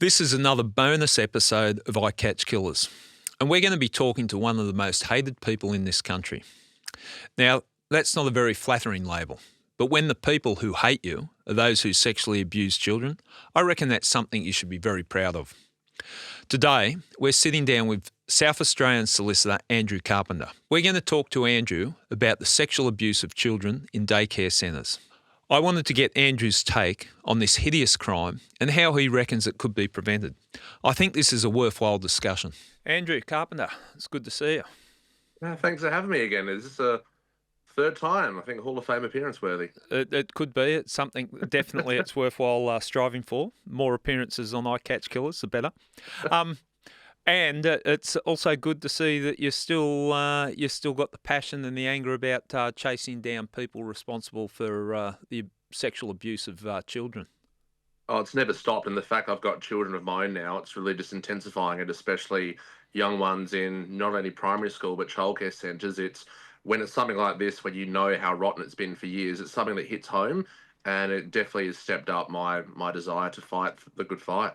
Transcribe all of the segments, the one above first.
This is another bonus episode of I Catch Killers, and we're going to be talking to one of the most hated people in this country. Now, that's not a very flattering label, but when the people who hate you are those who sexually abuse children, I reckon that's something you should be very proud of. Today, we're sitting down with South Australian solicitor Andrew Carpenter. We're going to talk to Andrew about the sexual abuse of children in daycare centres. I wanted to get Andrew's take on this hideous crime and how he reckons it could be prevented. I think this is a worthwhile discussion. Andrew Carpenter, it's good to see you. Thanks for having me again. Is this a third time? I think Hall of Fame appearance worthy. It could be. It's something definitely it's worthwhile striving for. More appearances on I Catch Killers, the better. And it's also good to see that you still got the passion and the anger about chasing down people responsible for the sexual abuse of children. Oh, it's never stopped. And the fact I've got children of my own now, it's really just intensifying it, especially young ones in not only primary school, but childcare centres. It's when it's something like this, when you know how rotten it's been for years, it's something that hits home. And it definitely has stepped up my desire to fight the good fight.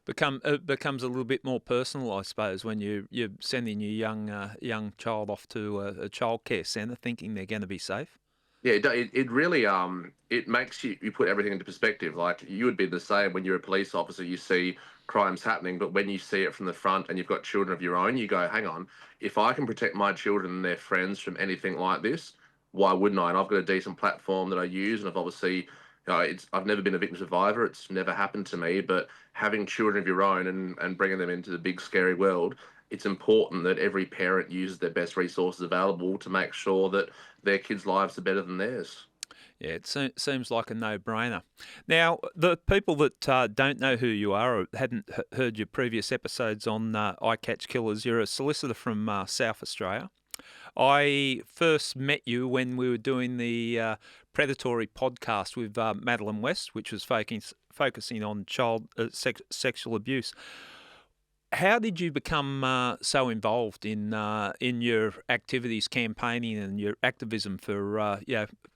It becomes a little bit more personal, I suppose, when you're sending your young child off to a childcare centre, thinking they're going to be safe. Yeah, it really it makes you put everything into perspective. Like you would be the same when you're a police officer, you see crimes happening, but when you see it from the front and you've got children of your own, you go, hang on, if I can protect my children and their friends from anything like this, why wouldn't I? And I've got a decent platform that I use, and I've obviously, I've never been a victim survivor. It's never happened to me, but having children of your own and bringing them into the big scary world, it's important that every parent uses their best resources available to make sure that their kids' lives are better than theirs. Yeah, it seems like a no-brainer. Now, the people that don't know who you are or hadn't heard your previous episodes on I Catch Killers, you're a solicitor from South Australia. I first met you when we were doing the predatory podcast with Madeline West, which was focusing on child sexual abuse. How did you become so involved in your activities, campaigning, and your activism for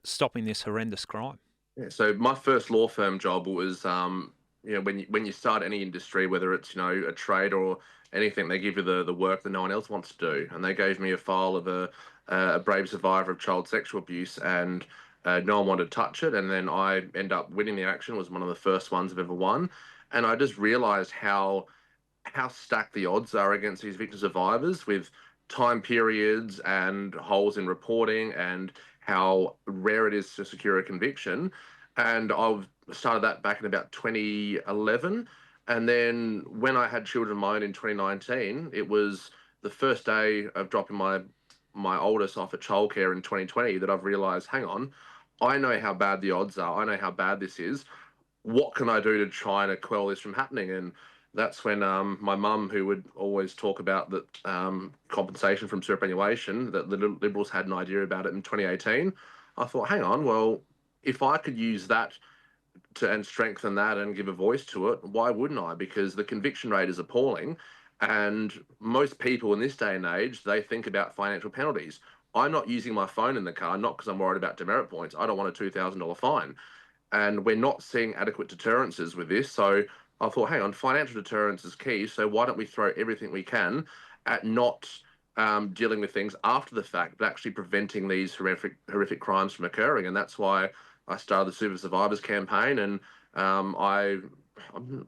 stopping this horrendous crime? Yeah, so my first law firm job was, when you start any industry, whether it's a trade or anything, they give you the work that no one else wants to do, and they gave me a file of a brave survivor of child sexual abuse, and no one wanted to touch it, and then I end up winning the action. It was one of the first ones I've ever won, and I just realised how stacked the odds are against these victim survivors with time periods and holes in reporting and how rare it is to secure a conviction. And I've started that back in about 2011. And then when I had children of mine in 2019, it was the first day of dropping my oldest off at childcare in 2020 that I've realised, hang on, I know how bad the odds are. I know how bad this is. What can I do to try and quell this from happening? And that's when my mum, who would always talk about that compensation from superannuation, that the Liberals had an idea about it in 2018. I thought, hang on, well, if I could use that and strengthen that and give a voice to it, why wouldn't I? Because the conviction rate is appalling, and most people in this day and age, they think about financial penalties. I'm not using my phone in the car, not because I'm worried about demerit points. I don't want a $2,000 fine, and we're not seeing adequate deterrences with this. So I thought, hang on, financial deterrence is key. So why don't we throw everything we can at not dealing with things after the fact, but actually preventing these horrific crimes from occurring? And that's why I started the Super Survivors campaign. And I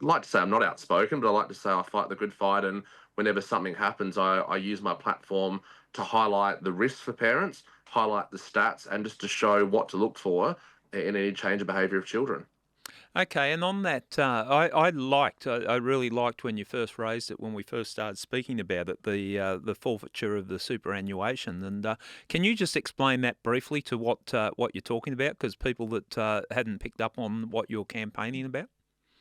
like to say I'm not outspoken, but I like to say I fight the good fight. And whenever something happens, I use my platform to highlight the risks for parents, highlight the stats, and just to show what to look for in any change of behaviour of children. Okay, and on that, I really liked when you first raised it when we first started speaking about it, the forfeiture of the superannuation. And can you just explain that briefly to what you're talking about? Because people that hadn't picked up on what you're campaigning about.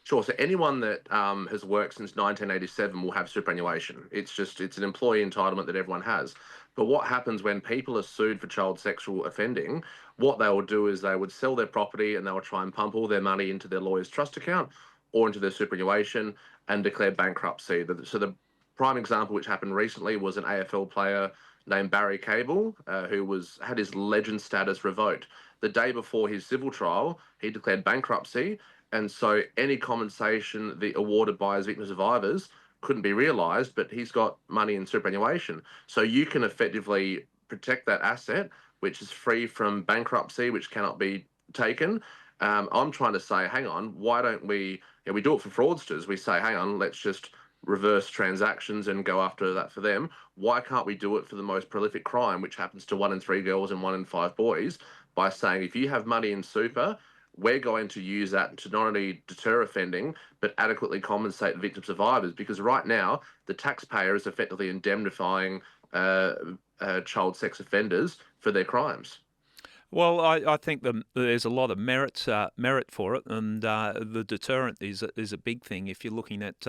Sure. So anyone that has worked since 1987 will have superannuation. It's an employee entitlement that everyone has. But what happens when people are sued for child sexual offending? What they will do is they would sell their property and they will try and pump all their money into their lawyer's trust account or into their superannuation and declare bankruptcy. So the prime example which happened recently was an AFL player named Barry Cable, who had his legend status revoked. The day before his civil trial, he declared bankruptcy, and so any compensation awarded by his victim survivors couldn't be realised, but he's got money in superannuation. So you can effectively protect that asset, which is free from bankruptcy, which cannot be taken. I'm trying to say, hang on, why don't we? Yeah, we do it for fraudsters. We say, hang on, let's just reverse transactions and go after that for them. Why can't we do it for the most prolific crime, which happens to 1 in 3 girls and 1 in 5 boys, by saying if you have money in super, we're going to use that to not only deter offending, but adequately compensate the victim survivors. Because right now, the taxpayer is effectively indemnifying child sex offenders for their crimes. Well, I think there's a lot of merit for it, and the deterrent is a big thing. If you're looking at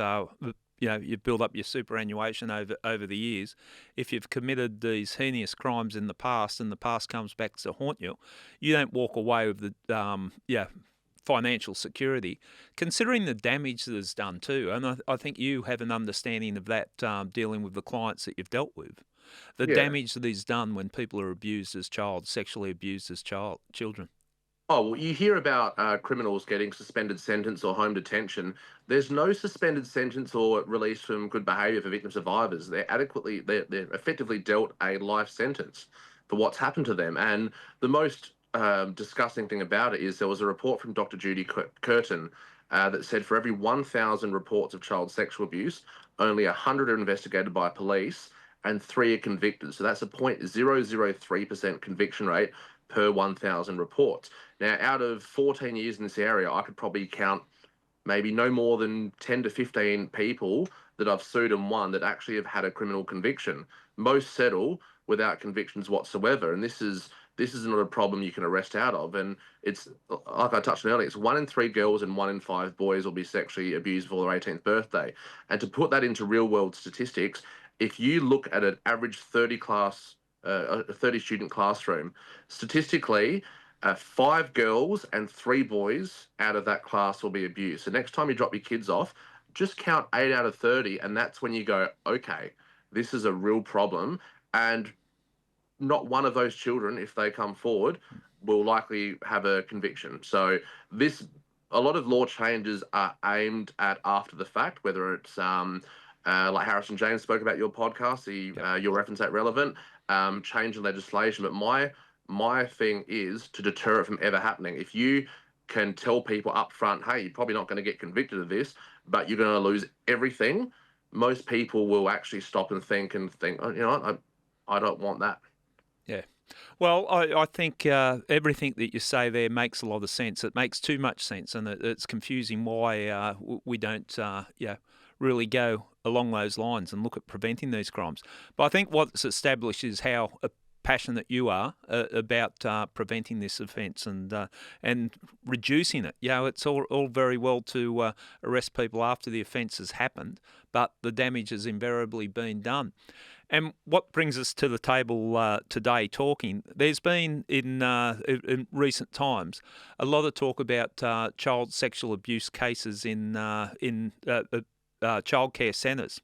you build up your superannuation over the years. If you've committed these heinous crimes in the past, and the past comes back to haunt you, you don't walk away with the financial security, considering the damage that is done too. And I think you have an understanding of that, dealing with the clients that you've dealt with. The Yeah. damage that is done when people are abused as sexually abused as children. Oh, well, you hear about criminals getting suspended sentence or home detention. There's no suspended sentence or release from good behaviour for victim survivors. They're effectively dealt a life sentence for what's happened to them. And the most disgusting thing about it is there was a report from Dr. Judy Curtin that said for every 1,000 reports of child sexual abuse, only 100 are investigated by police and 3 are convicted. So that's a 0.003% conviction rate per 1,000 reports. Now, out of 14 years in this area, I could probably count maybe no more than 10 to 15 people that I've sued and won that actually have had a criminal conviction. Most settle without convictions whatsoever, and this is not a problem you can arrest out of. And it's like I touched on earlier, it's 1 in 3 girls and 1 in 5 boys will be sexually abused before their 18th birthday. And to put that into real world statistics, if you look at an average 30 student classroom, statistically, 5 girls and 3 boys out of that class will be abused. So next time you drop your kids off, just count 8 out of 30, and that's when you go, okay, this is a real problem. And not one of those children, if they come forward, will likely have a conviction. So this, a lot of law changes are aimed at after the fact, whether it's like Harrison James spoke about your podcast, Yep. your reference that relevant, change in legislation. But my thing is to deter it from ever happening. If you can tell people up front, hey, you're probably not going to get convicted of this, but you're going to lose everything, most people will actually stop and think, oh, you know what, I don't want that. Yeah. Well, I think everything that you say there makes a lot of sense. It makes too much sense, and it's confusing why we don't really go along those lines and look at preventing these crimes. But I think what's established is how passionate you are about preventing this offence and reducing it. It's all very well to arrest people after the offence has happened, but the damage has invariably been done. And what brings us to the table today talking, there's been in recent times a lot of talk about child sexual abuse cases in childcare centres.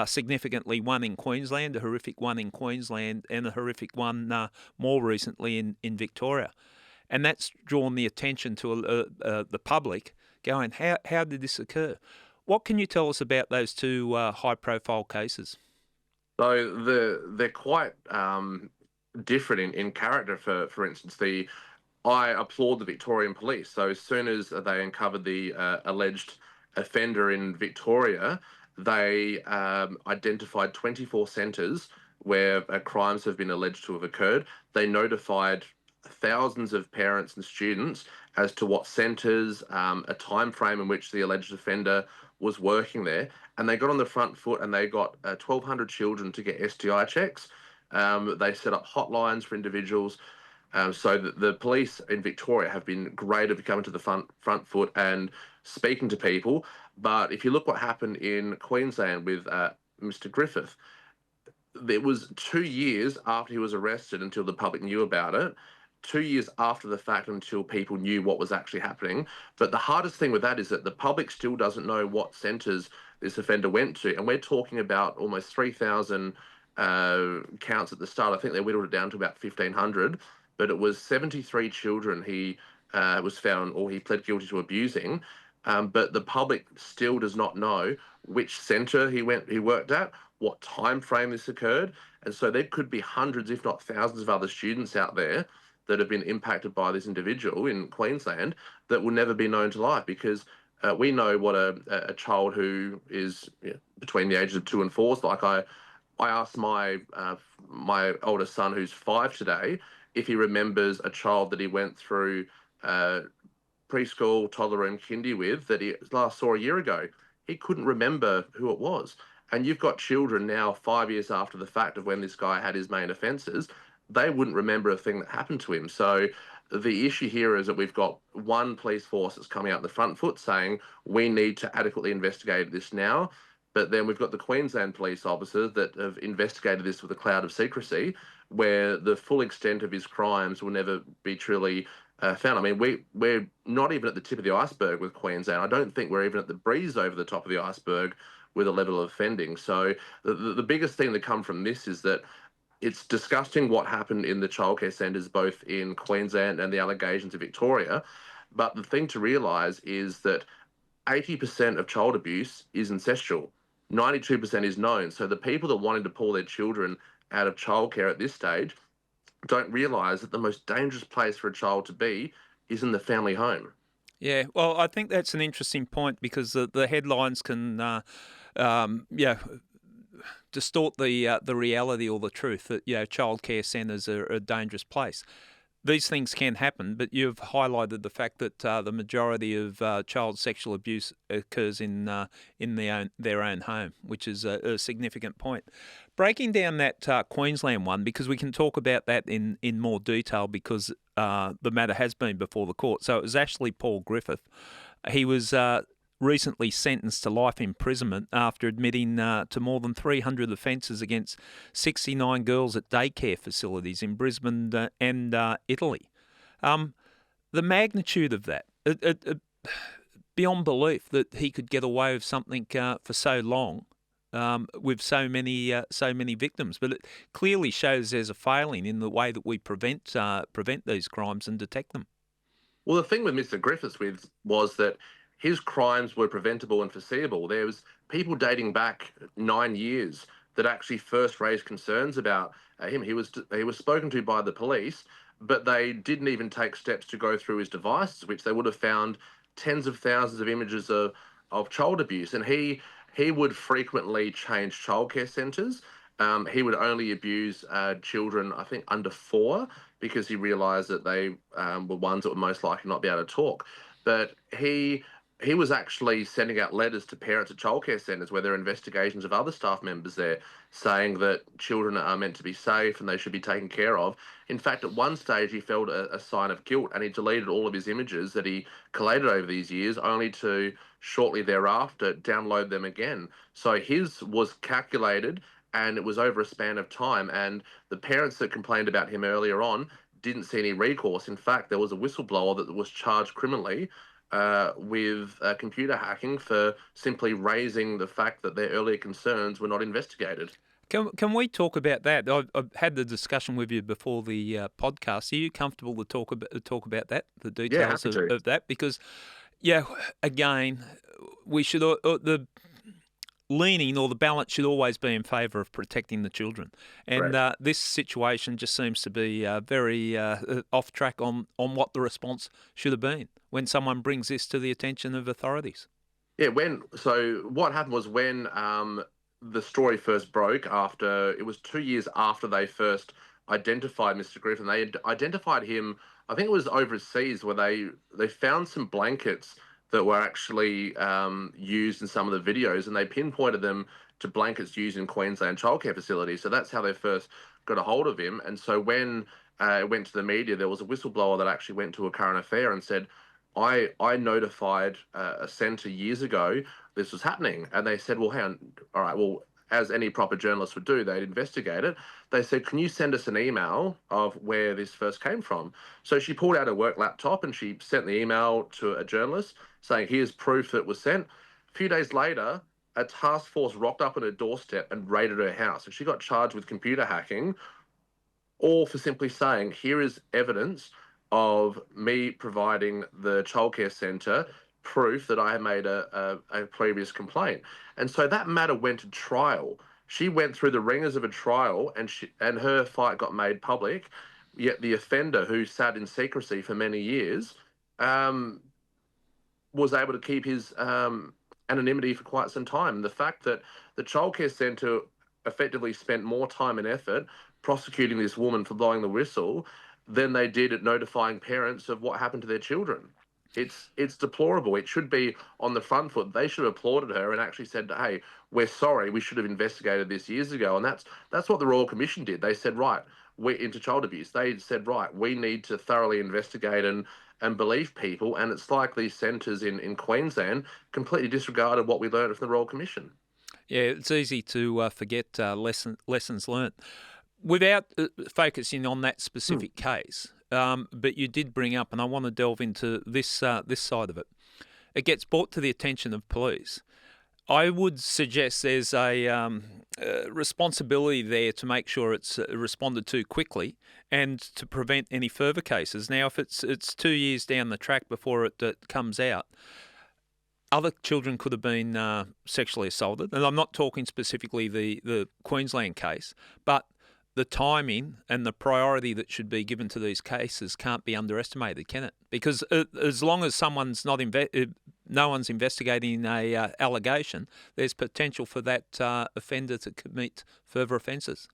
Significantly, one in Queensland, a horrific one in Queensland, and a horrific one more recently in Victoria. And that's drawn the attention to the public going, how did this occur? What can you tell us about those two high-profile cases? So they're quite different in character. For instance, I applaud the Victorian police. So as soon as they uncovered the alleged offender in Victoria, they identified 24 centres where crimes have been alleged to have occurred. They notified thousands of parents and students as to what centres, a time frame in which the alleged offender was working there, and they got on the front foot and they got 1,200 children to get STI checks. They set up hotlines for individuals. So the police in Victoria have been great at coming to the front foot and speaking to people. But if you look what happened in Queensland with Mr. Griffith, it was 2 years after he was arrested until the public knew about it. 2 years after the fact until people knew what was actually happening. But the hardest thing with that is that the public still doesn't know what centres this offender went to. And we're talking about almost 3,000 counts at the start. I think they whittled it down to about 1,500. But it was 73 children he was found, or he pled guilty to abusing. But the public still does not know which centre he worked at, what time frame this occurred, and so there could be hundreds, if not thousands, of other students out there that have been impacted by this individual in Queensland that will never be known to life because we know what a child who is, between the ages of 2 and 4 is like. I asked my oldest son, who's 5 today, if he remembers a child that he went through uh, preschool, toddler, and kindy with that he last saw a year ago. He couldn't remember who it was. And you've got children now, 5 years after the fact of when this guy had his main offences, they wouldn't remember a thing that happened to him. So the issue here is that we've got one police force that's coming out in the front foot saying we need to adequately investigate this now. But then we've got the Queensland police officers that have investigated this with a cloud of secrecy, where the full extent of his crimes will never be truly found. I mean, we're not even at the tip of the iceberg with Queensland. I don't think we're even at the breeze over the top of the iceberg with a level of offending. So the biggest thing that come from this is that it's disgusting what happened in the childcare centres, both in Queensland and the allegations of Victoria. But the thing to realise is that 80% of child abuse is incestual. 92% is known. So the people that wanted to pull their children out of childcare at this stage don't realise that the most dangerous place for a child to be is in the family home. Yeah, well, I think that's an interesting point because the headlines can, yeah, distort the reality or the truth that childcare centres are a dangerous place. These things can happen, but you've highlighted the fact that the majority of child sexual abuse occurs in their own home, which is a significant point. Breaking down that Queensland one, because we can talk about that in more detail because the matter has been before the court. So it was actually Paul Griffith. He was recently sentenced to life imprisonment after admitting to more than 300 offences against 69 girls at daycare facilities in Brisbane and Italy. The magnitude of that, beyond belief that he could get away with something for so long. With so many victims, but it clearly shows there's a failing in the way that we prevent these crimes and detect them. Well, the thing with Mr. Griffiths was that his crimes were preventable and foreseeable. There was people dating back 9 years that actually first raised concerns about him. He was spoken to by the police, but they didn't even take steps to go through his devices, which they would have found tens of thousands of images of child abuse. And he would frequently change childcare centres. He would only abuse children, I think, under 4, because he realised that they were ones that would most likely not be able to talk. But he was actually sending out letters to parents at childcare centres where there are investigations of other staff members there saying that children are meant to be safe and they should be taken care of. In fact, at one stage, he felt a sign of guilt and he deleted all of his images that he collated over these years, only to shortly thereafter download them again. So his was calculated and it was over a span of time. And the parents that complained about him earlier on didn't see any recourse. In fact, there was a whistleblower that was charged criminally with computer hacking for simply raising the fact that their earlier concerns were not investigated. Can we talk about that? I've had the discussion with you before the podcast. Are you comfortable to talk about that, the Yeah, details happy to. of that? Because, yeah, again, we should the leaning or the balance should always be in favour of protecting the children, and Correct. this situation just seems to be very off track on what the response should have been when someone brings this to the attention of authorities. Yeah, what happened was when the story first broke, after it was 2 years after they first identified Mr. Griffin. They had identified him, I think it was overseas, where they found some blankets that were actually used in some of the videos, and they pinpointed them to blankets used in Queensland childcare facilities. So that's how they first got a hold of him. And so when it went to the media, there was a whistleblower that actually went to a current affair and said, I notified a centre years ago this was happening, and they said, well, hang on, all right, well, as any proper journalist would do, they'd investigate it. They said, can you send us an email of where this first came from? So she pulled out her work laptop and she sent the email to a journalist saying, here's proof that it was sent. A few days later, a task force rocked up on her doorstep and raided her house, and she got charged with computer hacking, all for simply saying, here is evidence of me providing the childcare centre proof that I had made a previous complaint. And so that matter went to trial. She went through the ringers of a trial, and her fight got made public. Yet the offender, who sat in secrecy for many years, um, was able to keep his anonymity for quite some time. The fact that the childcare centre effectively spent more time and effort prosecuting this woman for blowing the whistle than they did at notifying parents of what happened to their children. It's deplorable. It should be on the front foot. They should have applauded her and actually said, "Hey, we're sorry. We should have investigated this years ago." And that's what the Royal Commission did. They said, "Right, we're into child abuse." They said, "Right, we need to thoroughly investigate and believe people." And it's like these centres in Queensland completely disregarded what we learned from the Royal Commission. Yeah, it's easy to forget lessons learnt. Without focusing on that Hmm. specific case, but you did bring up, and I want to delve into this side of it. It gets brought to the attention of police. I would suggest there's a responsibility there to make sure it's responded to quickly and to prevent any further cases. Now, if it's 2 years down the track before it comes out, other children could have been sexually assaulted, and I'm not talking specifically the Queensland case, but the timing and the priority that should be given to these cases can't be underestimated, can it? Because as long as no one's investigating a allegation, there's potential for that offender to commit further offences.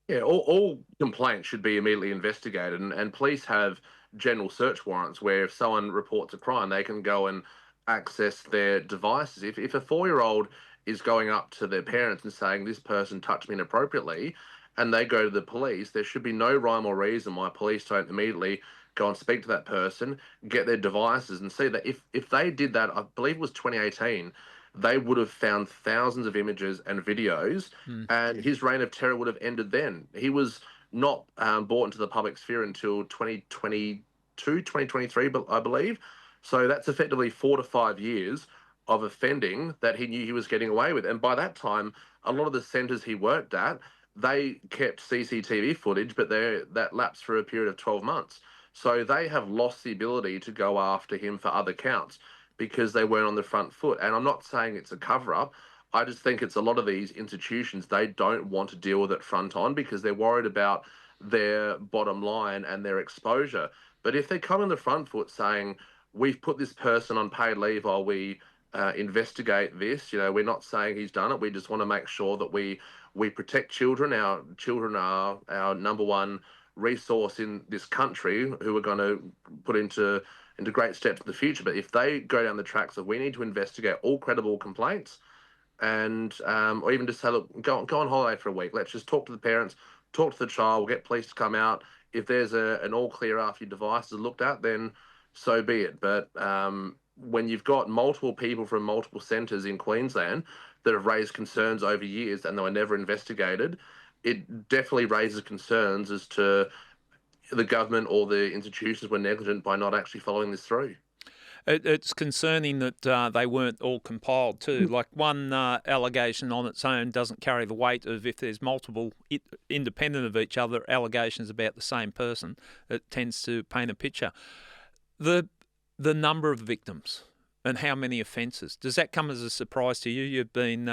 Yeah, all complaints should be immediately investigated, and police have general search warrants where if someone reports a crime, they can go and access their devices. If a 4-year-old is going up to their parents and saying this person touched me inappropriately, and they go to the police, there should be no rhyme or reason why police don't immediately go and speak to that person, get their devices, and see that if they did that, I believe it was 2018, they would have found thousands of images and videos, Mm. and his reign of terror would have ended then. He was not brought into the public sphere until 2022, 2023, but I believe. So that's effectively 4 to 5 years of offending that he knew he was getting away with. And by that time, a lot of the centres he worked at, they kept CCTV footage, but that lapsed for a period of 12 months. So they have lost the ability to go after him for other counts because they weren't on the front foot. And I'm not saying it's a cover up. I just think it's a lot of these institutions, they don't want to deal with it front on because they're worried about their bottom line and their exposure. But if they come in the front foot saying, we've put this person on paid leave while we investigate this, we're not saying he's done it. We just want to make sure that we protect children. Our children are our number one resource in this country who are going to put into great steps in the future. But if they go down the tracks of we need to investigate all credible complaints, and or even just say, look, go on holiday for a week. Let's just talk to the parents, talk to the child. We'll get police to come out. If there's an all clear after your device is looked at, then so be it. But when you've got multiple people from multiple centres in Queensland that have raised concerns over years and they were never investigated, it definitely raises concerns as to the government or the institutions were negligent by not actually following this through. It's concerning that they weren't all compiled too. Like one allegation on its own doesn't carry the weight of if there's multiple independent of each other allegations about the same person. It tends to paint a picture. The the number of victims and how many offences, does that come as a surprise to you? You've been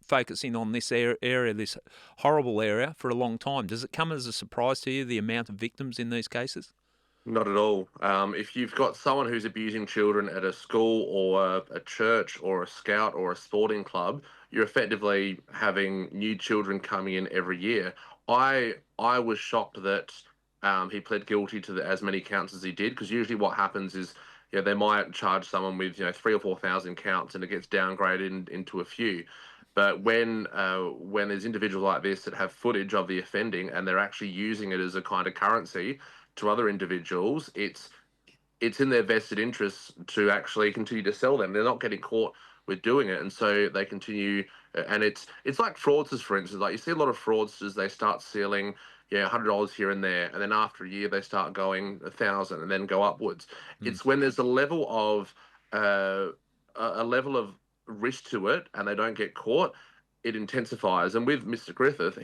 focusing on this area, this horrible area, for a long time. Does it come as a surprise to you the amount of victims in these cases? Not at all. If you've got someone who's abusing children at a school or a church or a scout or a sporting club, you're effectively having new children coming in every year. I was shocked that he pled guilty to as many counts as he did, because usually what happens is, they might charge someone with 3 or 4 thousand counts and it gets downgraded into a few. But when there's individuals like this that have footage of the offending and they're actually using it as a kind of currency to other individuals, it's in their vested interests to actually continue to sell them. They're not getting caught with doing it, and so they continue. And it's like fraudsters, for instance. Like you see a lot of fraudsters, they start selling, $100 here and there, and then after a year they start going 1,000, and then go upwards. Mm. It's when there's a level of a level of risk to it, and they don't get caught, it intensifies. And with Mr. Griffith,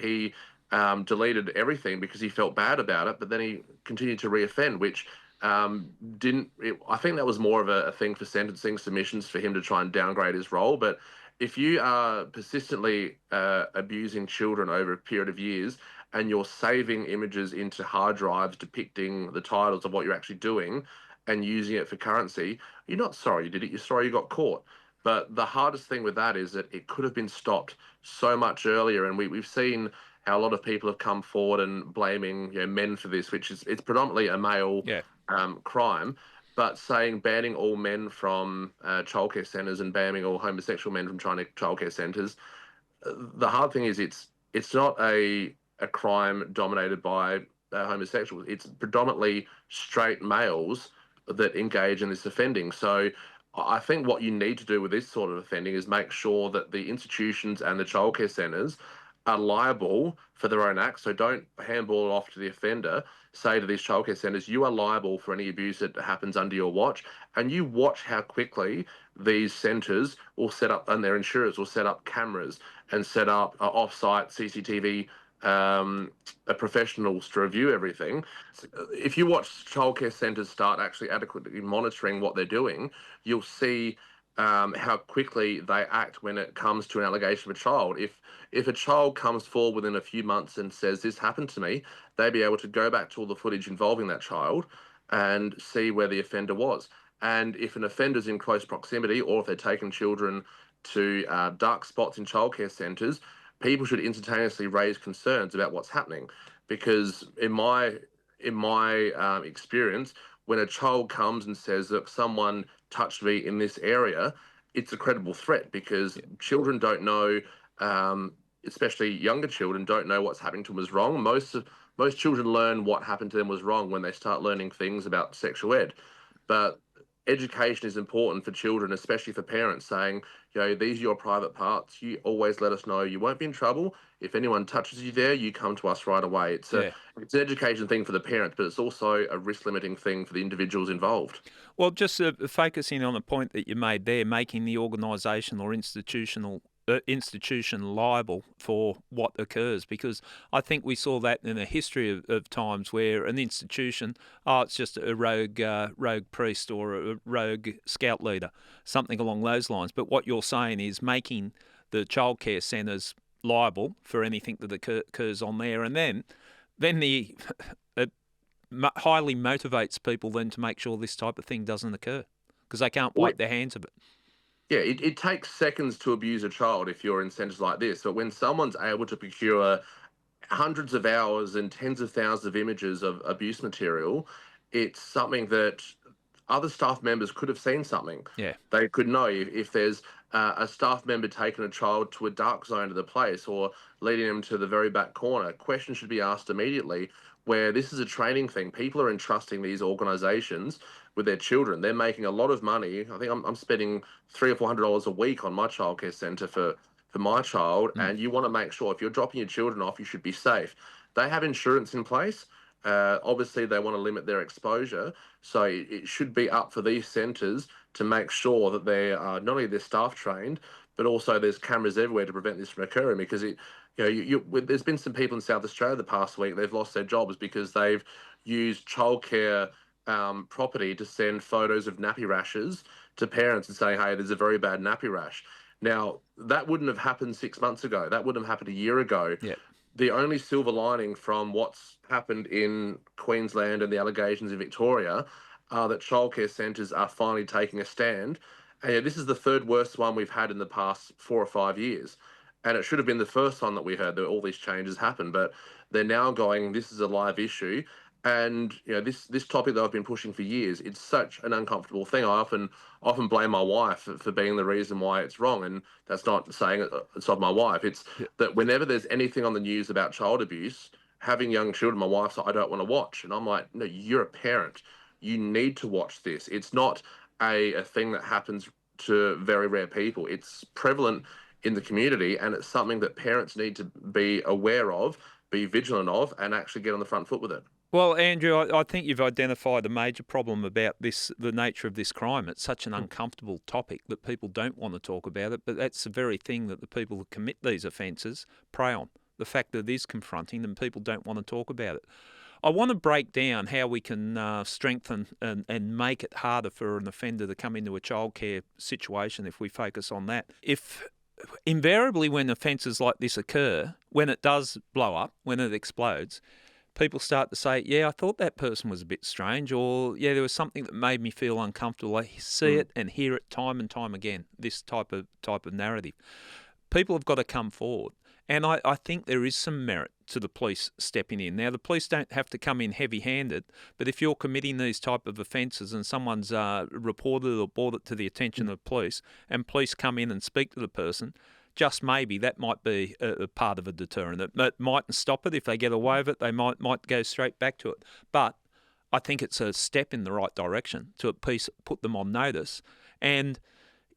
deleted everything because he felt bad about it, but then he continued to reoffend, which didn't. I think that was more of a thing for sentencing submissions for him to try and downgrade his role. But if you are persistently abusing children over a period of years and you're saving images into hard drives depicting the titles of what you're actually doing and using it for currency, you're not sorry you did it. You're sorry you got caught. But the hardest thing with that is that it could have been stopped so much earlier, and we've seen how a lot of people have come forward and blaming men for this, which is it's predominantly a male Yeah. crime. But saying banning all men from childcare centres and banning all homosexual men from trying to childcare centres, the hard thing is it's not a crime dominated by homosexuals. It's predominantly straight males that engage in this offending. So I think what you need to do with this sort of offending is make sure that the institutions and the childcare centres are liable for their own acts. So don't handball it off to the offender. Say to these childcare centres, you are liable for any abuse that happens under your watch, and you watch how quickly these centres will set up, and their insurers will set up cameras and set up off-site CCTV professionals to review everything. If you watch childcare centres start actually adequately monitoring what they're doing, you'll see how quickly they act when it comes to an allegation of a child. If a child comes forward within a few months and says this happened to me, they'd be able to go back to all the footage involving that child and see where the offender was. And if an offender's in close proximity, or if they're taking children to dark spots in childcare centres, people should instantaneously raise concerns about what's happening. Because in my experience, when a child comes and says that someone touched me in this area, it's a credible threat because children don't know, especially younger children, don't know what's happening to them is wrong. Most children learn what happened to them was wrong when they start learning things about sexual ed. But education is important for children, especially for parents, saying, these are your private parts. You always let us know. You won't be in trouble. If anyone touches you there, you come to us right away. Yeah. It's an education thing for the parents, but it's also a risk limiting thing for the individuals involved. Well, just focusing on the point that you made there, making the organisation or institution liable for what occurs, because I think we saw that in a history of times where an institution, it's just a rogue priest or a rogue scout leader, something along those lines. But what you're saying is making the childcare centres liable for anything that occurs on there, and then the highly motivates people then to make sure this type of thing doesn't occur because they can't Well, wipe their hands of it. yeah, it takes seconds to abuse a child if you're in centres like this. But when someone's able to procure hundreds of hours and tens of thousands of images of abuse material, it's something that other staff members could have seen something. Yeah. They could know if there's a staff member taking a child to a dark zone of the place or leading them to the very back corner. Questions should be asked immediately. Where this is a training thing, people are entrusting these organisations with their children. They're making a lot of money. I think I'm spending $300 or $400 a week on my childcare centre for my child, Mm. and you want to make sure if you're dropping your children off, you should be safe. They have insurance in place. Obviously, they want to limit their exposure, so it should be up for these centres to make sure that they are not only their staff trained, but also there's cameras everywhere to prevent this from occurring. Because there's been some people in South Australia the past week they've lost their jobs because they've used childcare property to send photos of nappy rashes to parents and say, hey, there's a very bad nappy rash. Now, that wouldn't have happened 6 months ago. That wouldn't have happened a year ago. Yeah. The only silver lining from what's happened in Queensland and the allegations in Victoria are that childcare centres are finally taking a stand. And yeah, this is the third worst one we've had in the past 4 or 5 years. And it should have been the first time that we heard that all these changes happen. But they're now going, this is a live issue. And this topic that I've been pushing for years, it's such an uncomfortable thing. I often blame my wife for being the reason why it's wrong, and that's not saying it's not my wife. It's Yeah. that whenever there's anything on the news about child abuse, having young children, my wife's like, I don't want to watch, and I'm like, no, you're a parent, you need to watch this. It's not a thing that happens to very rare people. It's prevalent in the community, and it's something that parents need to be aware of, be vigilant of, and actually get on the front foot with it. Well, Andrew, I think you've identified a major problem about the nature of this crime. It's such an uncomfortable topic that people don't want to talk about it, but that's the very thing that the people who commit these offences prey on. the fact that it is confronting and people don't want to talk about it. I want to break down how we can strengthen and make it harder for an offender to come into a childcare situation if we focus on that. If invariably when offences like this occur, when it does blow up, when it explodes, people start to say, yeah, I thought that person was a bit strange, or yeah, there was something that made me feel uncomfortable. I see it and hear it time and time again, this type of narrative. People have got to come forward. And I think there is some merit to the police stepping in. Now, the police don't have to come in heavy-handed, but if you're committing these type of offences and someone's reported or brought it to the attention of police, and police come in and speak to the person, just maybe that might be a part of a deterrent. It mightn't stop it. If they get away with it, they might go straight back to it. But I think it's a step in the right direction to at least put them on notice. And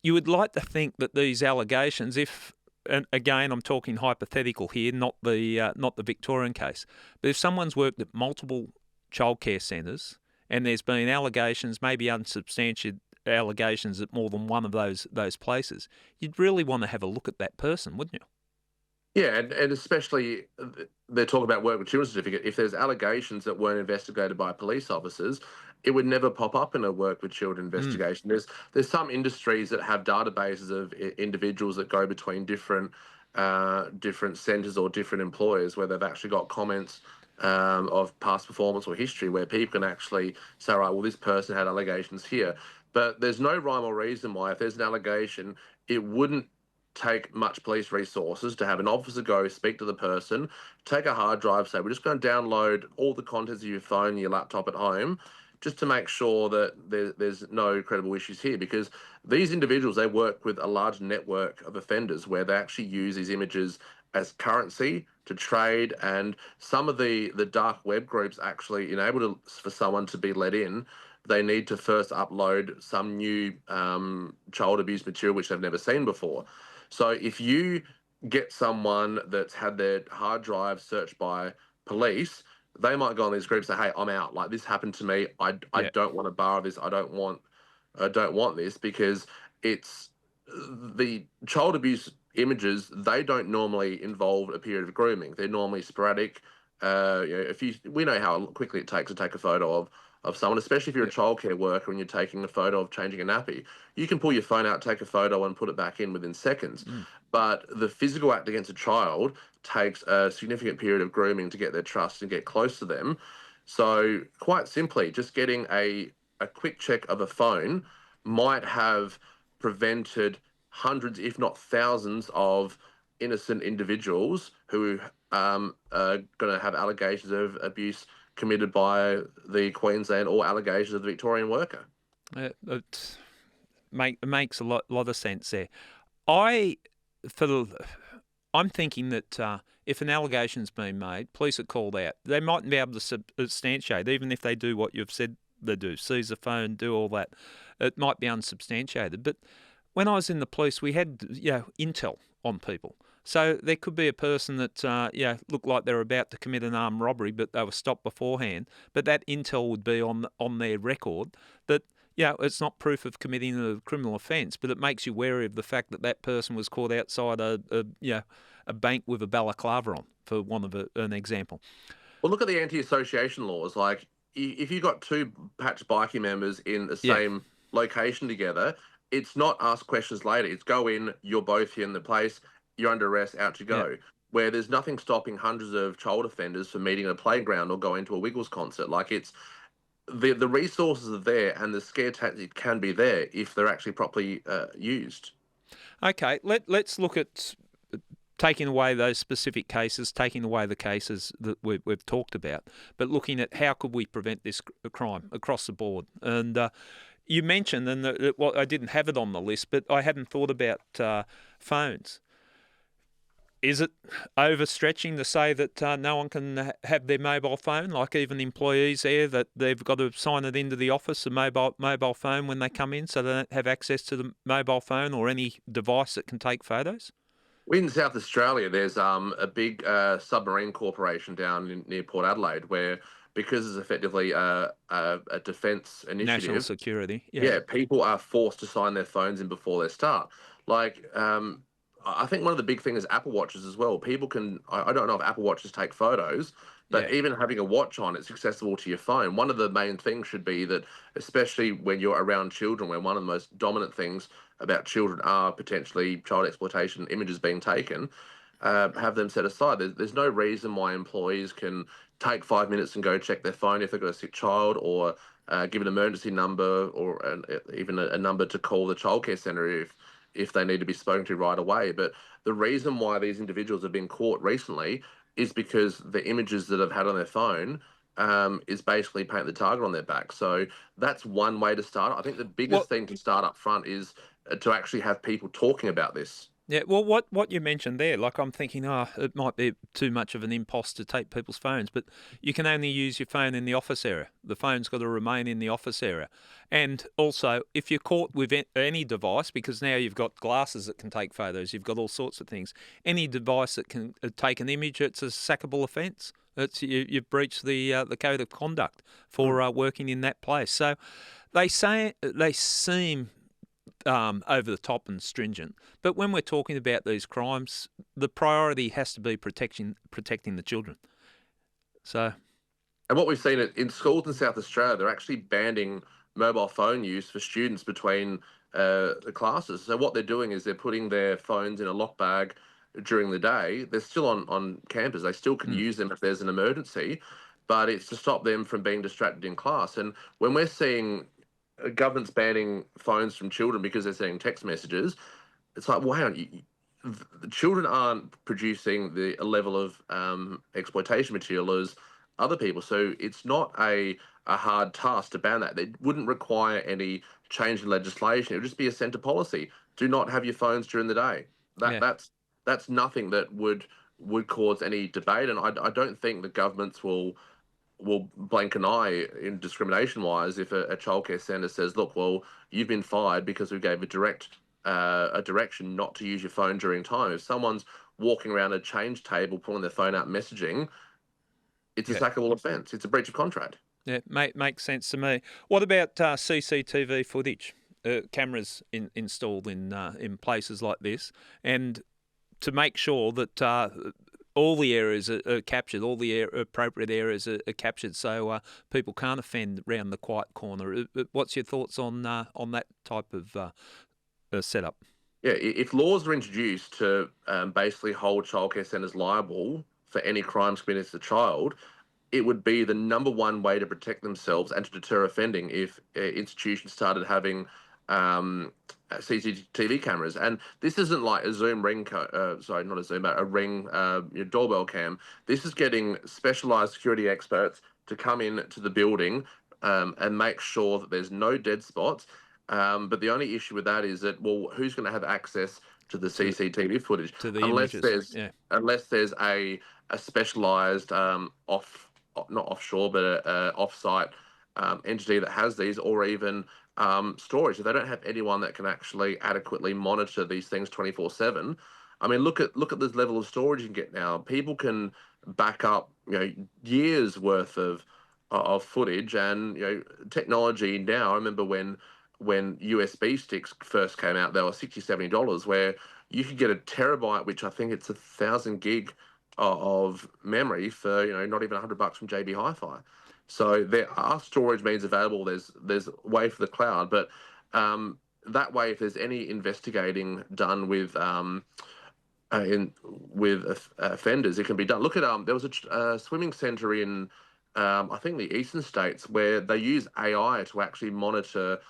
you would like to think that these allegations, if, and again, I'm talking hypothetical here, not the Victorian case, but if someone's worked at multiple childcare centres and there's been allegations, maybe unsubstantiated allegations at more than one of those places, you'd really want to have a look at that person, wouldn't you? Yeah, and especially they're talking about work with children certificate. If there's allegations that weren't investigated by police officers, it would never pop up in a work with children investigation. There's some industries that have databases of individuals that go between different centres or different employers where they've actually got comments of past performance or history where people can actually say, right, well, this person had allegations here. But there's no rhyme or reason why, if there's an allegation, it wouldn't take much police resources to have an officer go speak to the person, take a hard drive, say, we're just going to download all the contents of your phone, your laptop at home, just to make sure that there's no credible issues here. Because these individuals, they work with a large network of offenders where they actually use these images as currency to trade. And some of the dark web groups actually enable for someone to be let in. They need to first upload some new child abuse material which they've never seen before. So if you get someone that's had their hard drive searched by police, they might go on these groups and say, "Hey, I'm out. Like this happened to me. I Yeah. don't want to borrow this. I don't want this because it's the child abuse images. They don't normally involve a period of grooming. They're normally sporadic. If we know how quickly it takes to take a photo of someone, especially if you're a Yeah. childcare worker and you're taking a photo of changing a nappy. You can pull your phone out, take a photo, and put it back in within seconds. Mm. But the physical act against a child takes a significant period of grooming to get their trust and get close to them. So, quite simply, just getting a quick check of a phone might have prevented hundreds, if not thousands, of innocent individuals who are going to have allegations of abuse committed by the Queensland or allegations of the Victorian worker. It makes a lot of sense there. I for the I'm thinking that if an allegation's been made, police are called out. They mightn't be able to substantiate, even if they do what you've said they do, seize the phone, do all that. It might be unsubstantiated. But when I was in the police, we had intel on people. So there could be a person that looked like they were about to commit an armed robbery, but they were stopped beforehand. But that intel would be on their record that it's not proof of committing a criminal offence, but it makes you wary of the fact that that person was caught outside a bank with a balaclava on, for one of an example. Well, look at the anti-association laws. Like, if you got two patch bikie members in the Yeah, same location together, it's not ask questions later. It's go in, you're both here in the place, you're under arrest, out you yeah. go. Where there's nothing stopping hundreds of child offenders from meeting at a playground or going to a Wiggles concert. Like, it's the resources are there, and the scare tactic can be there if they're actually properly used. Okay, let's look at taking away those specific cases, taking away the cases that we've talked about, but looking at how could we prevent this crime across the board. And you mentioned, and I didn't have it on the list, but I hadn't thought about phones. Is it overstretching to say that no one can have their mobile phone, like even employees there, that they've got to sign it into the office, a mobile phone when they come in, so they don't have access to the mobile phone or any device that can take photos? In South Australia, there's a big submarine corporation down near Port Adelaide where, because it's effectively a defence National initiative, security, yeah. yeah, people are forced to sign their phones in before they start. Like, I think one of the big things is Apple Watches as well. People can, I don't know if Apple Watches take photos, but Yeah. even having a watch on, it's accessible to your phone. One of the main things should be that, especially when you're around children, where one of the most dominant things about children are potentially child exploitation images being taken, have them set aside. There's no reason why employees can take 5 minutes and go check their phone if they've got a sick child, or give an emergency number, or even a number to call the childcare centre if they need to be spoken to right away. But the reason why these individuals have been caught recently is because the images that have had on their phone is basically paint the target on their back. So that's one way to start. I think the Well, biggest thing to start up front is to actually have people talking about this. yeah, well, what you mentioned there, like I'm thinking, it might be too much of an impulse to take people's phones, but you can only use your phone in the office area. The phone's got to remain in the office area. And also, if you're caught with any device, because now you've got glasses that can take photos, you've got all sorts of things, any device that can take an image, it's a sackable offence. You've breached the code of conduct for working in that place. So they seem over the top and stringent. But when we're talking about these crimes, the priority has to be protecting the children. So And what we've seen in schools in South Australia, they're actually banning mobile phone use for students between the classes. So what they're doing is they're putting their phones in a lock bag during the day. They're still on campus. They still can mm, use them if there's an emergency, but it's to stop them from being distracted in class. And when we're seeing governments banning phones from children because they're sending text messages, it's like, wow, the children aren't producing the level of exploitation material as other people. So it's not a hard task to ban that. It wouldn't require any change in legislation. It would just be a centre policy. Do not have your phones during the day. yeah, That's nothing that would cause any debate. And I don't think the governments will blink an eye in discrimination wise if a childcare centre says, look, well, you've been fired because we gave a direction not to use your phone during time. If someone's walking around a change table pulling their phone out messaging, it's a yeah, sackable offence. It's a breach of contract. yeah. Makes sense to me. What about CCTV footage? Cameras installed in places like this, and to make sure that all the areas are captured, all the appropriate areas are captured, so people can't offend round the quiet corner. What's your thoughts on that type of setup? Yeah, if laws are introduced to basically hold childcare centres liable for any crimes committed against a child, it would be the number one way to protect themselves and to deter offending if institutions started having CCTV cameras. And this isn't like a Zoom ring, sorry, not a Zoom, but a ring your doorbell cam. This is getting specialised security experts to come in to the building and make sure that there's no dead spots. But the only issue with that is that, well, who's going to have access to the to CCTV footage to the unless images? there's Yeah, a specialised not offshore, but a offsite entity that has these, or even storage. If they don't have anyone that can actually adequately monitor these things 24/7, I mean, look at this level of storage you can get now. People can back up, years worth of footage, and technology now. I remember when USB sticks first came out, they were $60, $70, where you could get a terabyte, which I think it's 1,000 gig of memory for not even $100 from JB Hi-Fi. So there are storage means available. There's a way for the cloud, but that way, if there's any investigating done with offenders, it can be done. Look at there was a swimming centre in I think the eastern states where they use AI to actually monitor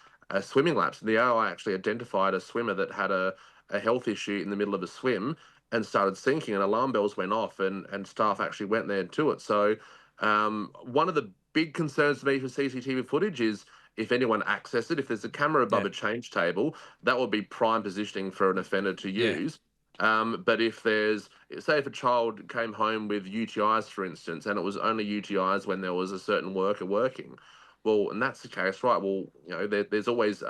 swimming laps. The AI actually identified a swimmer that had a health issue in the middle of a swim and started sinking, and alarm bells went off, and staff actually went there to it. So one of the big concerns to me for CCTV footage is if anyone accesses it, if there's a camera above yeah, a change table, that would be prime positioning for an offender to yeah. use. But if there's, say, if a child came home with UTIs, for instance, and it was only UTIs when there was a certain worker working, well, and that's the case, right? Well, there's always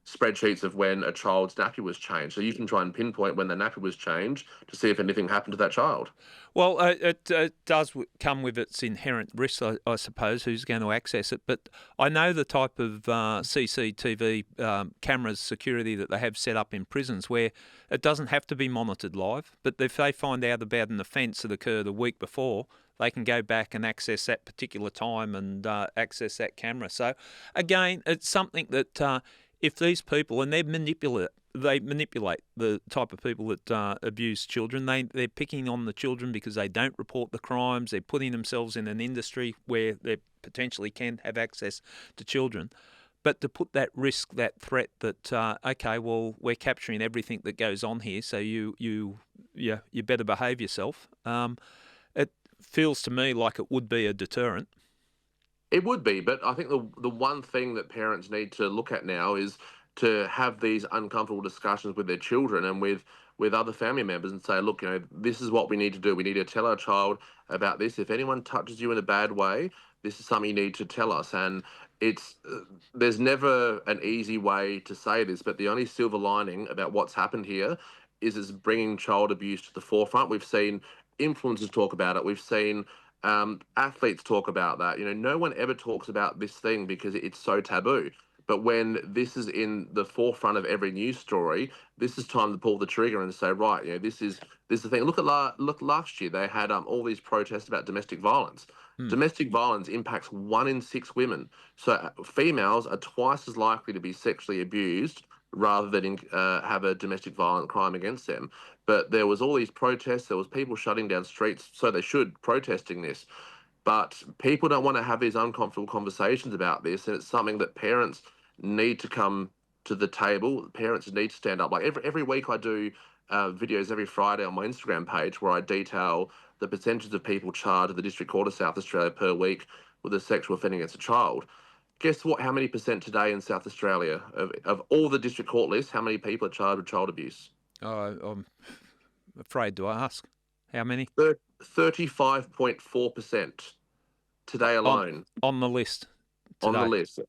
spreadsheets of when a child's nappy was changed. So you can try and pinpoint when the nappy was changed to see if anything happened to that child. Well, it does come with its inherent risks, I suppose, who's going to access it. But I know the type of CCTV cameras security that they have set up in prisons where it doesn't have to be monitored live. But if they find out about an offence that occurred a week before, they can go back and access that particular time and access that camera. So, again, it's something that if these people, and they manipulate the type of people that abuse children. They're picking on the children because they don't report the crimes. They're putting themselves in an industry where they potentially can have access to children. But to put that risk, that threat that, okay, well, we're capturing everything that goes on here, so you better behave yourself. It feels to me like it would be a deterrent. It would be, but I think the one thing that parents need to look at now is to have these uncomfortable discussions with their children and with other family members and say, look, this is what we need to do. We need to tell our child about this. If anyone touches you in a bad way, this is something you need to tell us. And it's there's never an easy way to say this, but the only silver lining about what's happened here is bringing child abuse to the forefront. We've seen influencers talk about it. We've seen athletes talk about that. No one ever talks about this thing because it's so taboo. But when this is in the forefront of every news story, this is time to pull the trigger and say, right, this is the thing. Look last year they had all these protests about domestic violence. Hmm. Domestic violence impacts 1 in 6 women, so females are twice as likely to be sexually abused rather than have a domestic violent crime against them. But there was all these protests. There was people shutting down streets, so they should protesting this. But people don't want to have these uncomfortable conversations about this, and it's something that parents need to come to the table. Parents need to stand up. Like every week, I do videos every Friday on my Instagram page where I detail the percentage of people charged at the District Court of South Australia per week with a sexual offending against a child. Guess what? How many percent today in South Australia of all the district court lists? How many people are charged with child abuse? I'm afraid to ask. How many 35.4% today on alone on the list on the today? list.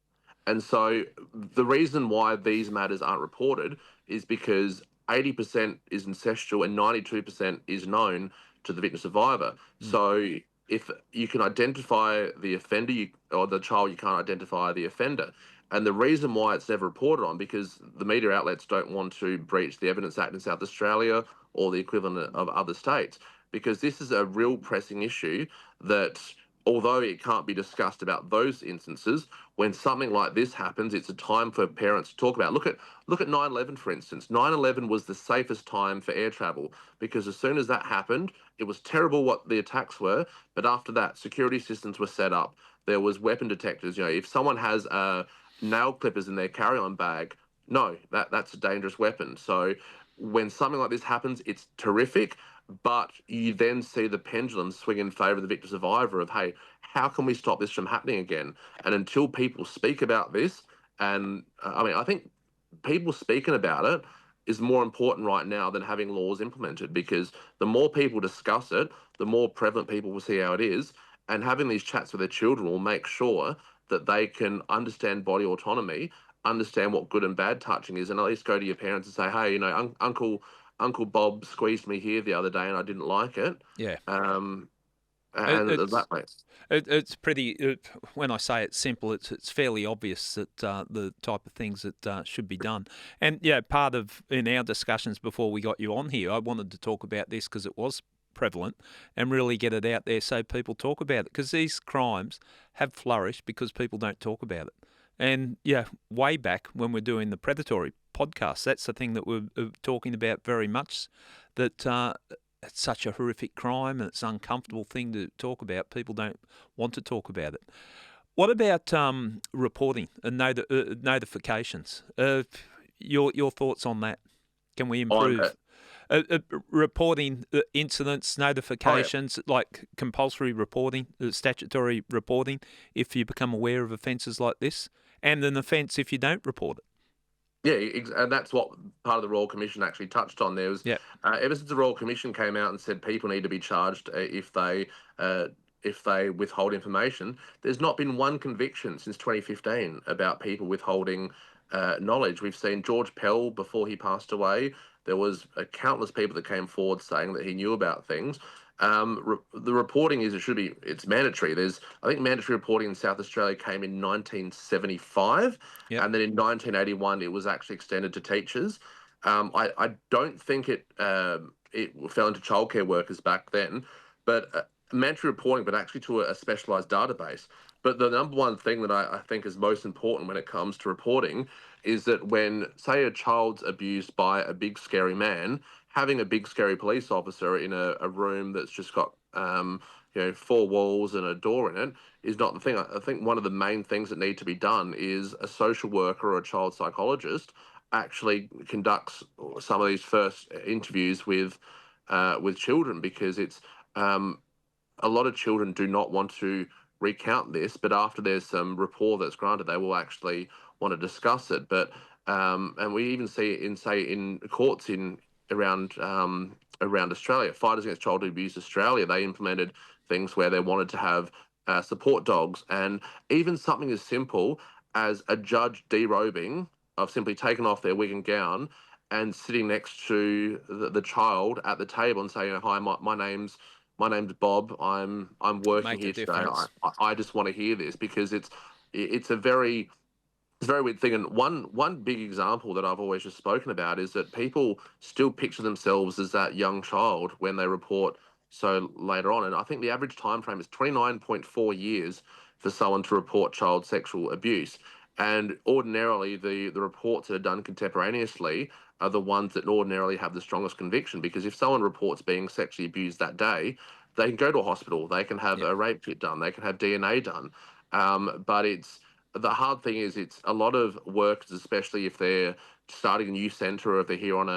And so the reason why these matters aren't reported is because 80% is incestual and 92% is known to the victim survivor. Hmm. So if you can identify the offender or the child, you can't identify the offender. And the reason why it's never reported on, because the media outlets don't want to breach the Evidence Act in South Australia or the equivalent of other states, because this is a real pressing issue that although it can't be discussed about those instances, when something like this happens, it's a time for parents to talk about. Look at 9/11, for instance. 9/11 was the safest time for air travel because as soon as that happened, it was terrible what the attacks were, but after that, security systems were set up. There was weapon detectors. If someone has nail clippers in their carry-on bag, no, that's a dangerous weapon. So when something like this happens, it's terrific, but you then see the pendulum swing in favour of the victim survivor of, hey, how can we stop this from happening again? And until people speak about this, and I think people speaking about it is more important right now than having laws implemented because the more people discuss it, the more prevalent people will see how it is. And having these chats with their children will make sure that they can understand body autonomy, understand what good and bad touching is, and at least go to your parents and say, hey, Uncle Bob squeezed me here the other day and I didn't like it. Yeah. Um, It, and it's that way. it's pretty. When I say it's simple, it's fairly obvious that the type of things that should be done. And yeah, part of in our discussions before we got you on here, I wanted to talk about this because it was prevalent and really get it out there so people talk about it because these crimes have flourished because people don't talk about it. And yeah, way back when we're doing the predatory podcast, that's the thing that we're talking about very much. That it's such a horrific crime and it's an uncomfortable thing to talk about. People don't want to talk about it. What about reporting and notifications? Your thoughts on that? Can we On improve reporting incidents, oh yeah, notifications, like compulsory reporting, statutory reporting, if you become aware of offences like this, and an offence if you don't report it? yeah, and that's what part of the Royal Commission actually touched on. There was Yeah. ever since the Royal Commission came out and said people need to be charged uh, if they withhold information. There's not been one conviction since 2015 about people withholding knowledge. We've seen George Pell before he passed away. There was countless people that came forward saying that he knew about things. The reporting is it's mandatory. I think mandatory reporting in South Australia came in 1975, Yep. and then in 1981 it was actually extended to teachers. I don't think it fell into childcare workers back then, but mandatory reporting, but actually to a specialised database. But the number one thing that I think is most important when it comes to reporting is that when, say, a child's abused by a big scary man, having a big scary police officer in a room that's just got four walls and a door in it is not the thing. I think one of the main things that need to be done is a social worker or a child psychologist actually conducts some of these first interviews with children, because it's a lot of children do not want to recount this, but after there's some rapport that's granted, they will actually want to discuss it. But and we even see it in courts in around Australia. Fighters Against Childhood Abuse Australia, they implemented things where they wanted to have support dogs, and even something as simple as a judge derobing, of simply taking off their wig and gown and sitting next to the child at the table and saying, "Hi, my name's Bob. I'm working Make a here today. I difference. I just want to hear this," because it's a very weird thing. And one big example that I've always just spoken about is that people still picture themselves as that young child when they report so later on. And I think the average time frame is 29.4 years for someone to report child sexual abuse. And ordinarily, the reports that are done contemporaneously are the ones that ordinarily have the strongest conviction. Because if someone reports being sexually abused that day, they can go to a hospital, they can have Yep. a rape kit done, they can have DNA done. But the hard thing is, it's a lot of workers, especially if they're starting a new centre or if they're here on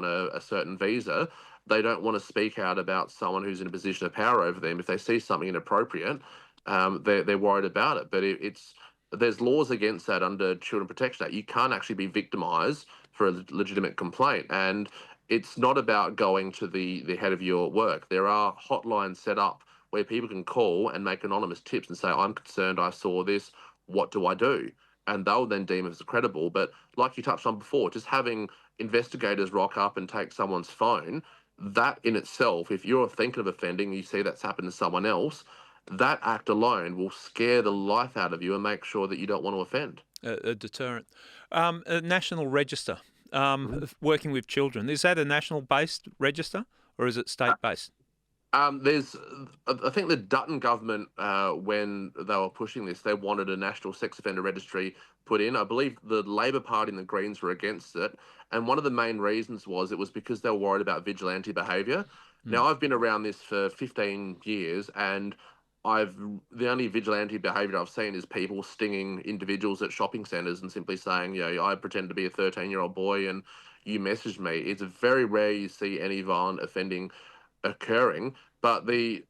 a certain visa, they don't want to speak out about someone who's in a position of power over them. If they see something inappropriate, they're worried about it. But it's there's laws against that under Children Protection Act. You can't actually be victimised for a legitimate complaint, and it's not about going to the head of your work. There are hotlines set up where people can call and make anonymous tips and say, "I'm concerned, I saw this, what do I do?" And they'll then deem it as credible. But like you touched on before, just having investigators rock up and take someone's phone, that in itself, if you're thinking of offending, you see that's happened to someone else, that act alone will scare the life out of you and make sure that you don't want to offend. A deterrent. A national register. Mhm. Working with children. Is that a national-based register or is it state-based? I think the Dutton government, when they were pushing this, they wanted a national sex offender registry put in. I believe the Labor Party and the Greens were against it. And one of the main reasons was it was because they were worried about vigilante behaviour. Mm. Now, I've been around this for 15 years, and the only vigilante behaviour I've seen is people stinging individuals at shopping centres and simply saying, I pretend to be a 13-year-old boy and you messaged me. It's very rare you see any violent offending occurring. But the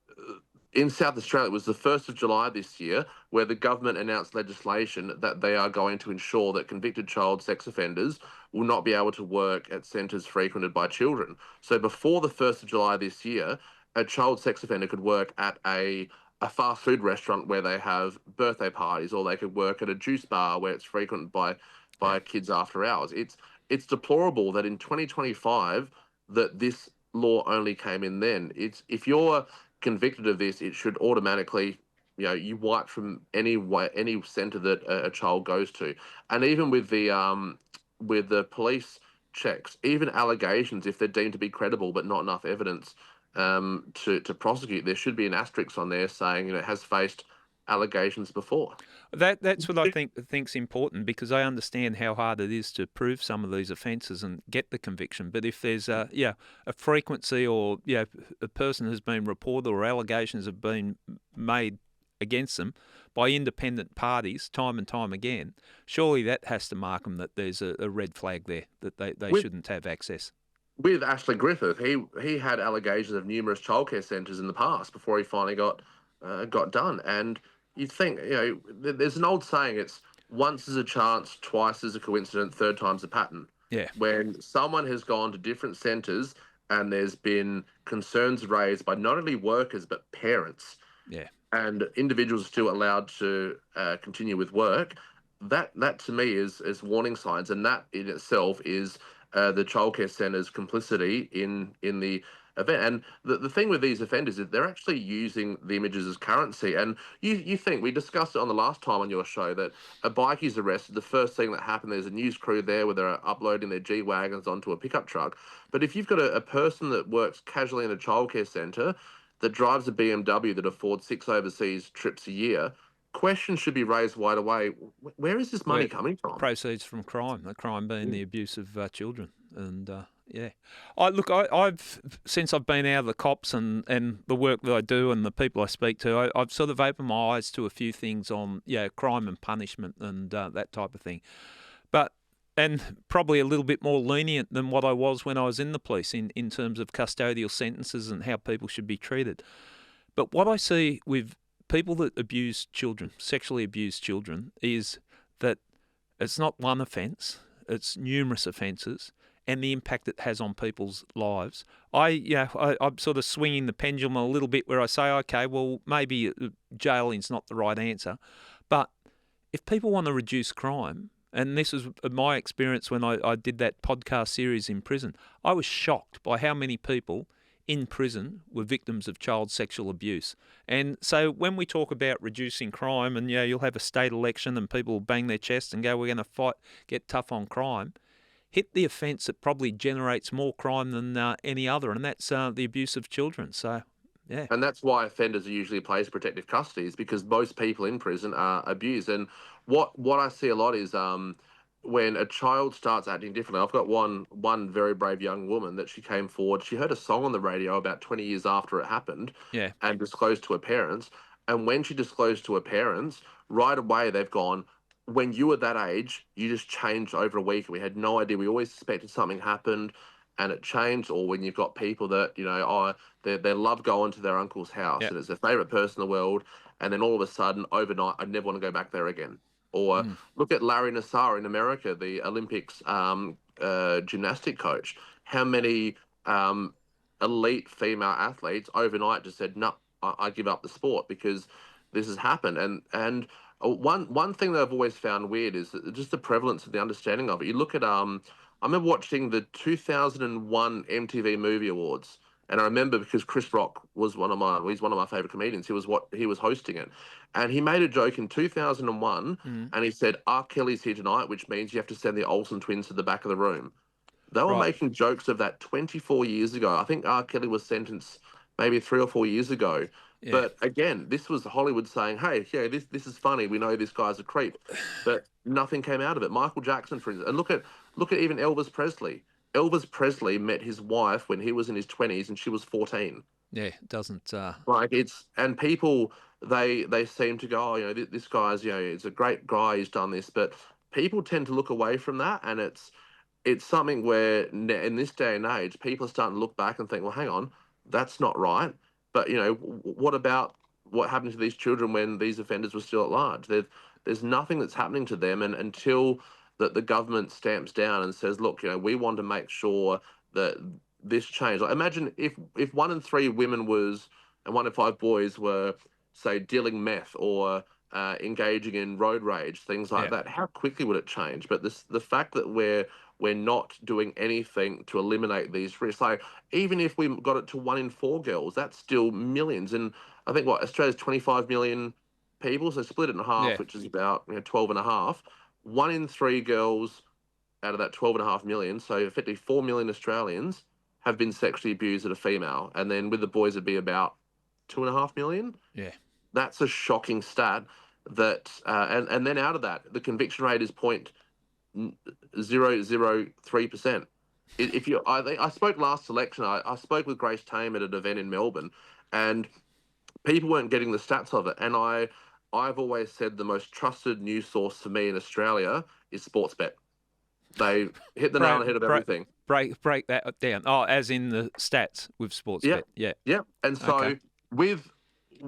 in South Australia, it was the 1st of July this year where the government announced legislation that they are going to ensure that convicted child sex offenders will not be able to work at centres frequented by children. So before the 1st of July this year, a child sex offender could work at a fast food restaurant where they have birthday parties, or they could work at a juice bar where it's frequented Yeah. by kids after hours. It's deplorable that in 2025 that this law only came in then. It's If you're convicted of this, it should automatically, you wipe from any centre that a child goes to. And even with the police checks, even allegations, if they're deemed to be credible but not enough evidence to prosecute, there should be an asterisk on there saying, has faced allegations before. That's what I think's important, because I understand how hard it is to prove some of these offences and get the conviction. But if there's a frequency, or a person has been reported or allegations have been made against them by independent parties time and time again, surely that has to mark them that there's a red flag there, that they With shouldn't have access. with Ashley Griffith, he had allegations of numerous childcare centres in the past before he finally got done. And you'd think, there's an old saying: it's once is a chance, twice is a coincidence, third time's a pattern. Yeah, When someone has gone to different centres and there's been concerns raised by not only workers but parents, yeah, and individuals are still allowed to continue with work, that to me is warning signs, and that in itself is the childcare centre's complicity in the event. And the thing with these offenders is they're actually using the images as currency. And you think we discussed it on the last time on your show that a bikie's arrested, the first thing that happened, there's a news crew there where they're uploading their G wagons onto a pickup truck. But if you've got a person that works casually in a childcare centre that drives a BMW that affords 6 overseas trips a year, questions should be raised right away. Where is this money Where coming from? proceeds from crime, the crime being Mm. the abuse of children. And yeah, I've since I've been out of the cops and the work that I do and the people I speak to, I've sort of opened my eyes to a few things on crime and punishment and that type of thing. But and probably a little bit more lenient than what I was when I was in the police in terms of custodial sentences and how people should be treated. But what I see with people that abuse children, sexually abuse children, is that it's not one offence, it's numerous offences, and the impact it has on people's lives. I'm sort of swinging the pendulum a little bit where I say, okay, well, maybe jailing's not the right answer. But if people want to reduce crime, and this is my experience when I did that podcast series in prison, I was shocked by how many people in prison were victims of child sexual abuse. And so when we talk about reducing crime, and you'll have a state election and people will bang their chest and go, we're going to fight, get tough on crime, hit the offence that probably generates more crime than any other, and that's the abuse of children. So, yeah, And that's why offenders are usually placed protective custody, is because most people in prison are abused. And what I see a lot is when a child starts acting differently. I've got one very brave young woman that she came forward. She heard a song on the radio about 20 years after it happened, yeah, and disclosed to her parents. And when she disclosed to her parents, right away they've gone, when you were that age, you just changed over a week. We had no idea. We always suspected something happened and it changed. Or when you've got people that, they love going to their uncle's house yeah, and it's their favorite person in the world. And then all of a sudden, overnight, I never want to go back there again. Or mm, look at Larry Nassar in America, the Olympics gymnastic coach. How many elite female athletes overnight just said, "No, I give up the sport because this has happened." And one thing that I've always found weird is just the prevalence of the understanding of it. You look at I remember watching the 2001 MTV Movie Awards, and I remember because Chris Rock was he's one of my favorite comedians. He was hosting it, and he made a joke in 2001, mm, and he said, "R. Kelly's here tonight, which means you have to send the Olsen twins to the back of the room." They were right, making jokes of that 24 years ago. I think R. Kelly was sentenced maybe 3 or 4 years ago. yeah, But again, this was Hollywood saying, "Hey, yeah, this is funny. We know this guy's a creep," but nothing came out of it. Michael Jackson, for instance, and look at even Elvis Presley. Elvis Presley met his wife when he was in his 20s and she was 14. yeah, it doesn't, Like it's and people they seem to go, oh, this guy's it's a great guy. He's done this, but people tend to look away from that, and it's something where in this day and age, people are starting to look back and think, well, hang on, that's not right. But what about what happened to these children when these offenders were still at large? There's nothing that's happening to them, and until that the government stamps down and says, look, we want to make sure that this change. Like, imagine if 1 in 3 women was and 1 in 5 boys were, say, dealing meth or engaging in road rage, things like yeah, that. How quickly would it change? But the fact that we're not doing anything to eliminate these risks. Like even if we got it to 1 in 4 girls, that's still millions. And I think what Australia's 25 million people, so split it in half, yeah, which is about 12 and a half. 1 in 3 girls out of that 12 and a half million, so effectively 4 million Australians have been sexually abused as a female. And then with the boys, it'd be about 2.5 million. yeah, That's a shocking stat. And then out of that, the conviction rate is 0.003%. If you, I spoke last election. I spoke with Grace Tame at an event in Melbourne, and people weren't getting the stats of it. And I've always said the most trusted news source for me in Australia is Sportsbet. They hit the nail on break, the head of break, everything. break that down. Oh, as in the stats with Yeah, Sportsbet. Yeah, yeah. And okay, so with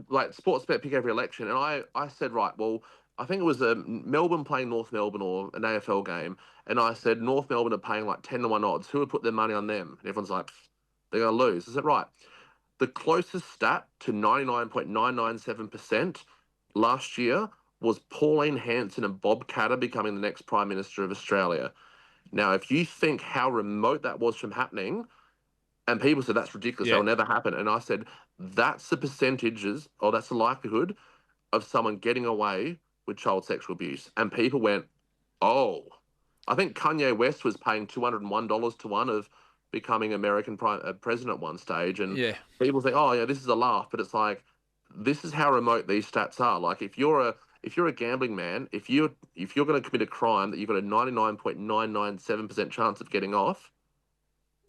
like Sportsbet pick every election, and I said, right, well, I think it was Melbourne playing North Melbourne or an AFL game, and I said North Melbourne are paying like 10-1 odds. Who would put their money on them? And everyone's like, they're going to lose. I said, right. The closest stat to 99.997% last year was Pauline Hanson and Bob Catter becoming the next Prime Minister of Australia. Now, if you think how remote that was from happening, and people said that's ridiculous, Yeah. that'll never happen. And I said, that's the percentages, or that's the likelihood of someone getting away with child sexual abuse. And people went, oh. I think Kanye West was paying $201 to one of becoming American president at one stage. And Yeah. people think, oh, yeah, this is a laugh. But it's like, this is how remote these stats are. Like, if you're a gambling man, if you're going to commit a crime that you've got a 99.997% chance of getting off,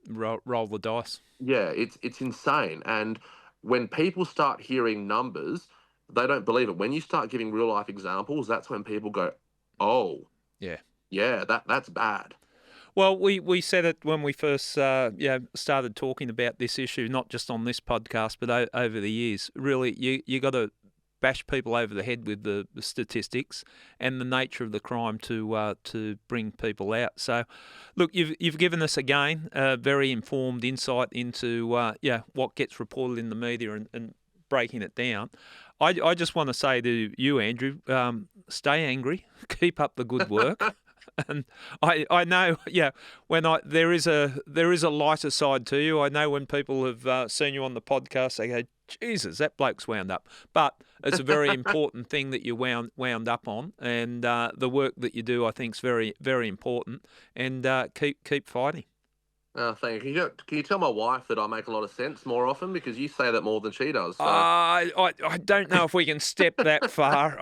Roll the dice. yeah, it's insane. And when people start hearing numbers, they don't believe it. When you start giving real life examples, that's when people go, "Oh, Yeah. yeah, that's bad." Well, we said it when we first started talking about this issue, not just on this podcast, but over the years. Really, you got to bash people over the head with the statistics and the nature of the crime to bring people out. So, look, you've given us again a very informed insight into what gets reported in the media and breaking it down. I just want to say to you, Andrew, stay angry, keep up the good work. And I know, when there is a lighter side to you. I know when people have seen you on the podcast, they go, Jesus, that bloke's wound up. But it's a very important thing that you wound up on, and the work that you do, I think, is very, very important. And keep fighting. Thank you. Can you tell my wife that I make a lot of sense more often, because you say that more than she does? So. I don't know if we can step that far.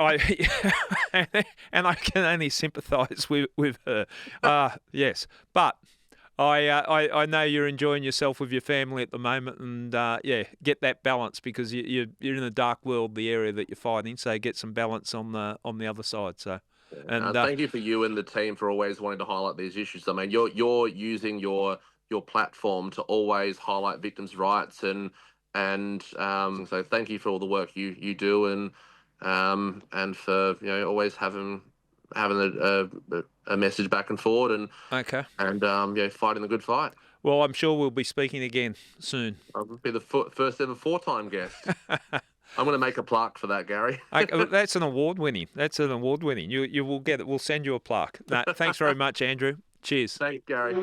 And I can only sympathise with her. Yes, but I know you're enjoying yourself with your family at the moment, and get that balance, because you're in a dark world, the area that you're fighting. So get some balance on the other side. So. And Thank you for you and the team for always wanting to highlight these issues. I mean, you're using your platform to always highlight victims' rights, and so thank you for all the work you do, and for always having a message back and forward, okay. and fighting the good fight. Well, I'm sure we'll be speaking again soon. I'll be the first ever 4-time guest. I'm going to make a plaque for that, Gary. That's an award winning. You will get it. We'll send you a plaque. No, thanks very much, Andrew. Cheers. Thanks, Gary.